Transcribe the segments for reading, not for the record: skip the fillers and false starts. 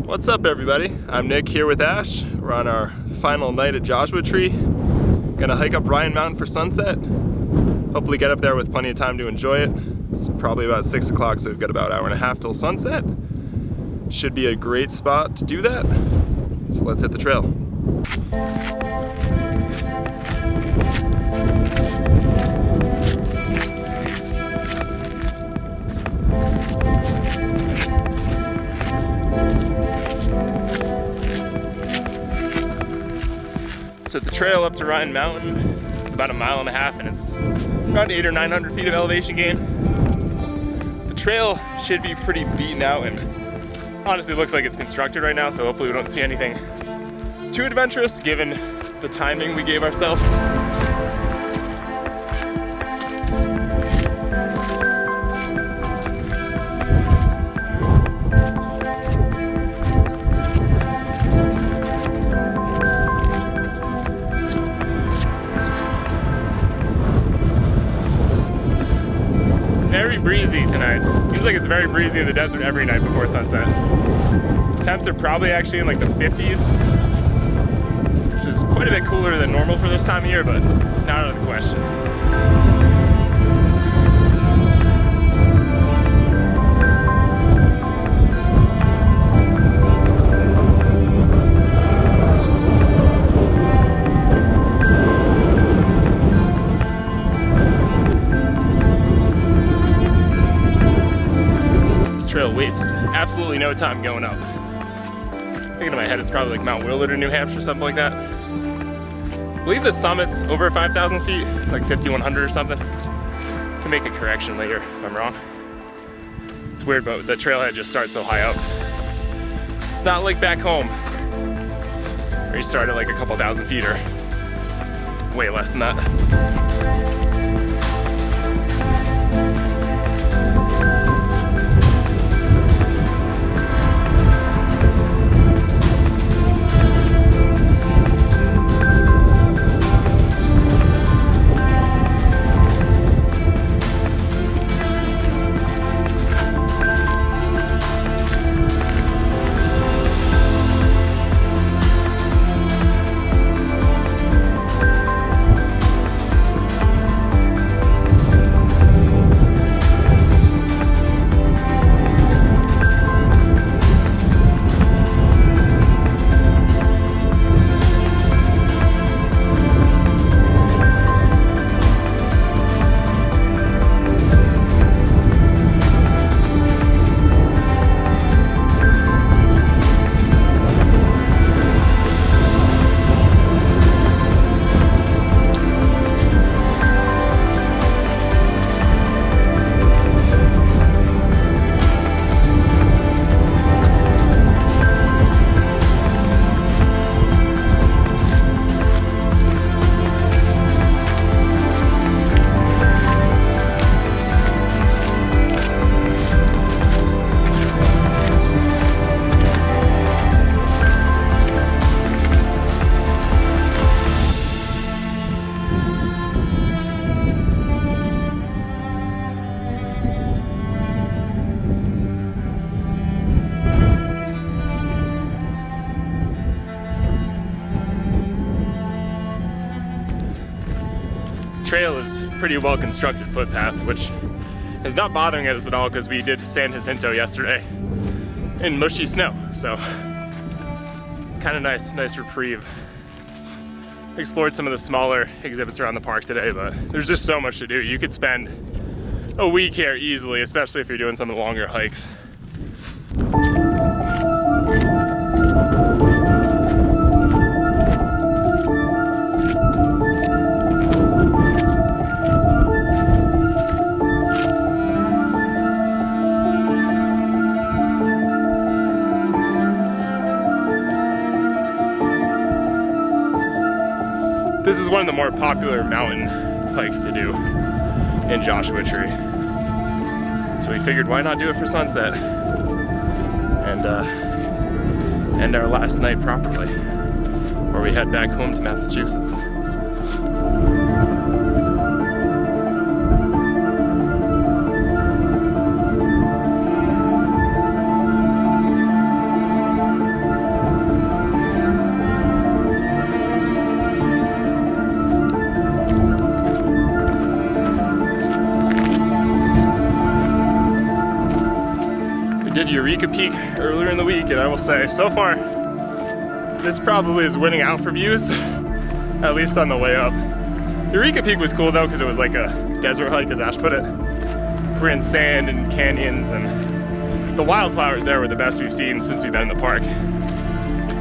What's up, everybody? I'm Nick here with Ash. We're on our final night at Joshua Tree. Gonna hike up Ryan Mountain for sunset. Hopefully get up there with plenty of time to enjoy it. It's probably about 6 o'clock, so we've got about an hour and a half till sunset. Should be a great spot to do that. So let's hit the trail. So the trail up to Ryan Mountain is about 1.5 miles, and it's around 800 or 900 feet of elevation gain. The trail should be pretty beaten out, and honestly looks like it's constructed right now, so hopefully we don't see anything too adventurous given the timing we gave ourselves. Very breezy tonight. Seems like it's very breezy in the desert every night before sunset. Temps are probably actually in like the 50s, which is quite a bit cooler than normal for this time of year, but not out of the question. Trail wastes absolutely no time going up. Thinking in my head, it's probably like Mount Willard in New Hampshire or something like that. I believe the summit's over 5,000 feet, like 5,100 or something. Can make a correction later if I'm wrong. It's weird, but the trailhead just starts so high up. It's not like back home, where you start at like a couple thousand feet or way less than that. Trail is pretty well constructed footpath, which is not bothering us at all because we did San Jacinto yesterday in mushy snow, so it's kind of nice reprieve. Explored some of the smaller exhibits around the park today, but there's just so much to do. You could spend a week here easily, especially if you're doing some of the longer hikes. This is one of the more popular mountain hikes to do in Joshua Tree. So we figured why not do it for sunset and end our last night properly, or we head back home to Massachusetts. Eureka Peak earlier in the week, and I will say, so far, this probably is winning out for views, at least on the way up. Eureka Peak was cool though, because it was like a desert hike, as Ash put it. We're in sand and canyons, and the wildflowers there were the best we've seen since we've been in the park.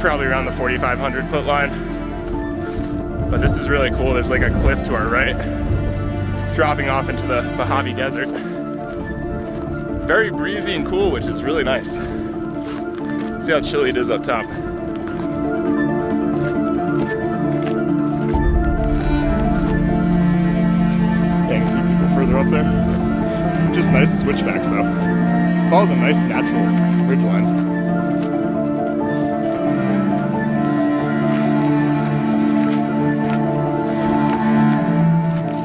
Probably around the 4,500 foot line. But this is really cool. There's like a cliff to our right, dropping off into the Mojave Desert. Very breezy and cool, which is really nice. See how chilly it is up top. Further up there. Just nice switchbacks though. Follows a nice natural ridgeline.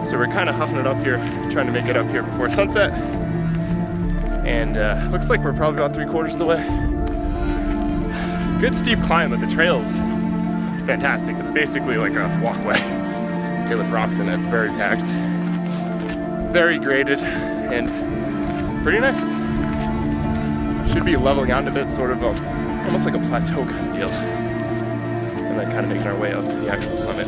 So we're kind of huffing it up here, trying to make it up here before sunset. And looks like we're probably about 3/4 of the way. Good steep climb, but the trail's fantastic. It's basically like a walkway. Say with rocks in it, it's very packed. Very graded and pretty nice. Should be leveling out a bit, sort of almost like a plateau kind of deal. And then kind of making our way up to the actual summit.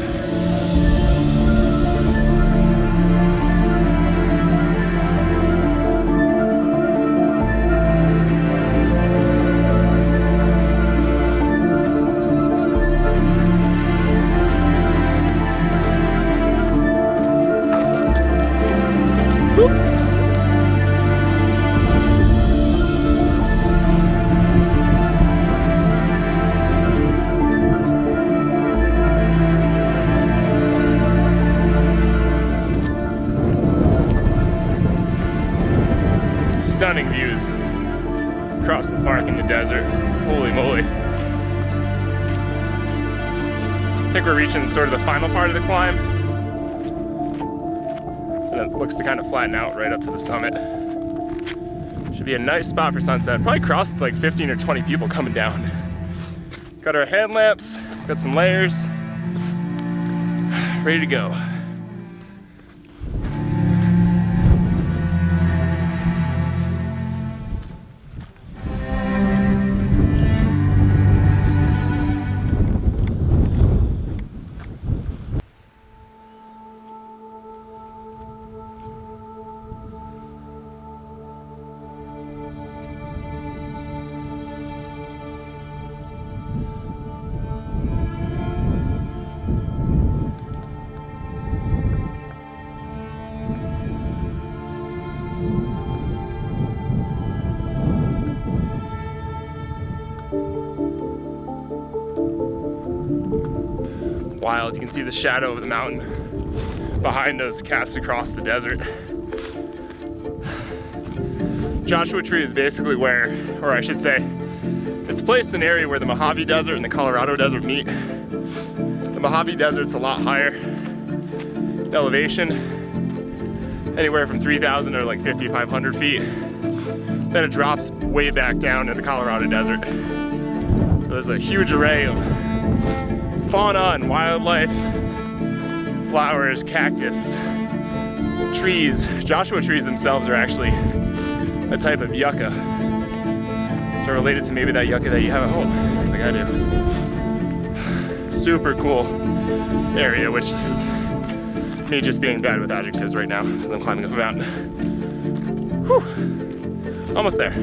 Stunning views across the park in the desert. Holy moly. I think we're reaching sort of the final part of the climb. And it looks to kind of flatten out right up to the summit. Should be a nice spot for sunset. Probably crossed like 15 or 20 people coming down. Got our headlamps, got some layers. Ready to go. Wild. You can see the shadow of the mountain behind us cast across the desert. Joshua Tree is basically where, or I should say, it's placed in an area where the Mojave Desert and the Colorado Desert meet. The Mojave Desert's a lot higher in elevation, anywhere from 3,000 or like 5,500 feet. Then it drops way back down to the Colorado Desert. So there's a huge array of fauna and wildlife, flowers, cactus, trees. Joshua trees themselves are actually a type of yucca. So related to maybe that yucca that you have at home, like I do. Super cool area, which is me just being bad with adjectives right now as I'm climbing up a mountain. Whew. Almost there.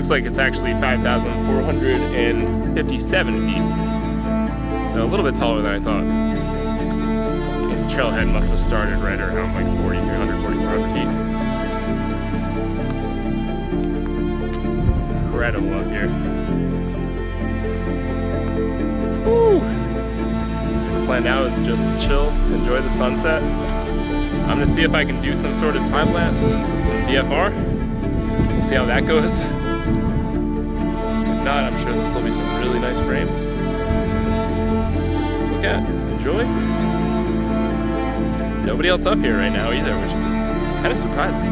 looks like it's actually 5,457 feet. So a little bit taller than I thought. I guess the trailhead must have started right around like 4,300, 4,400 feet. Incredible up here. Woo! The plan now is just chill, enjoy the sunset. I'm gonna see if I can do some sort of time lapse with some VFR. We'll see how that goes. If not, I'm sure there'll still be some really nice frames. Look at, enjoy. Nobody else up here right now either, which is kind of surprising.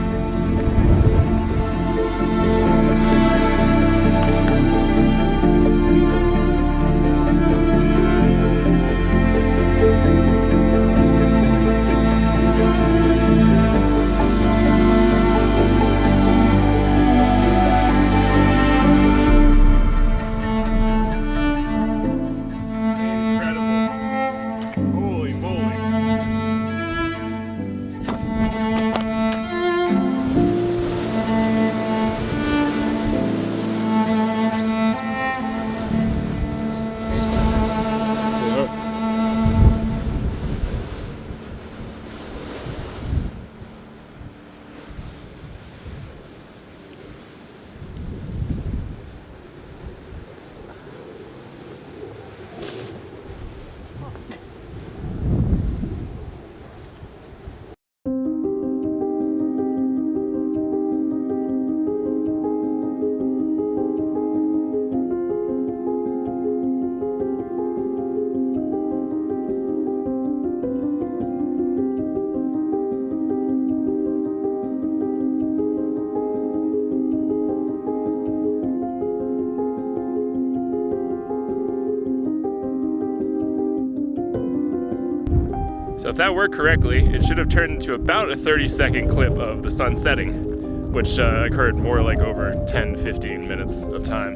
So if that worked correctly, it should have turned into about a 30-second clip of the sun setting, which occurred more like over 10-15 minutes of time.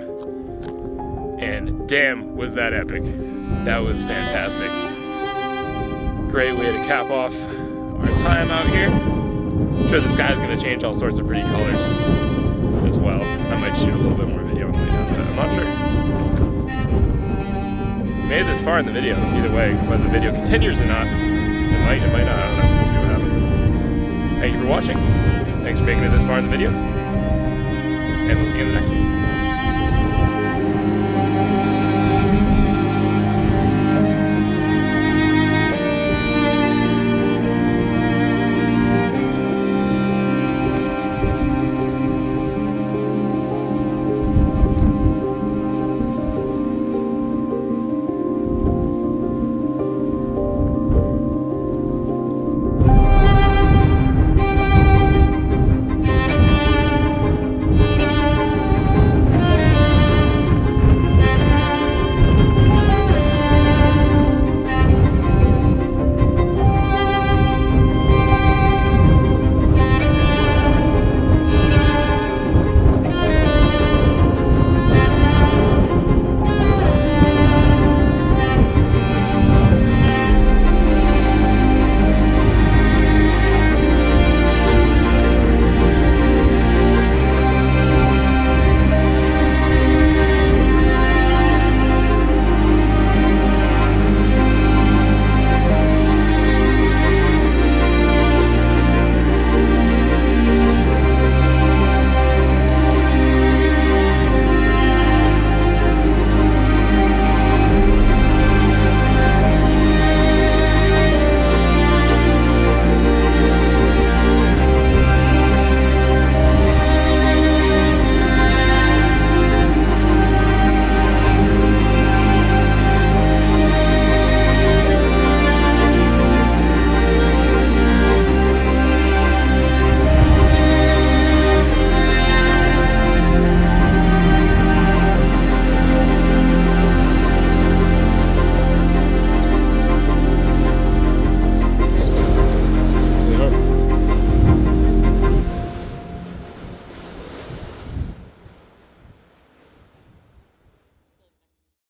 And damn, was that epic. That was fantastic. Great way to cap off our time out here. I'm sure the sky's gonna change all sorts of pretty colors as well. I might shoot a little bit more video later, but I'm not sure. Made it this far in the video, either way, whether the video continues or not. It might not, I don't know. We'll see what happens. Thank you for watching. Thanks for making it this far in the video. And we'll see you in the next one.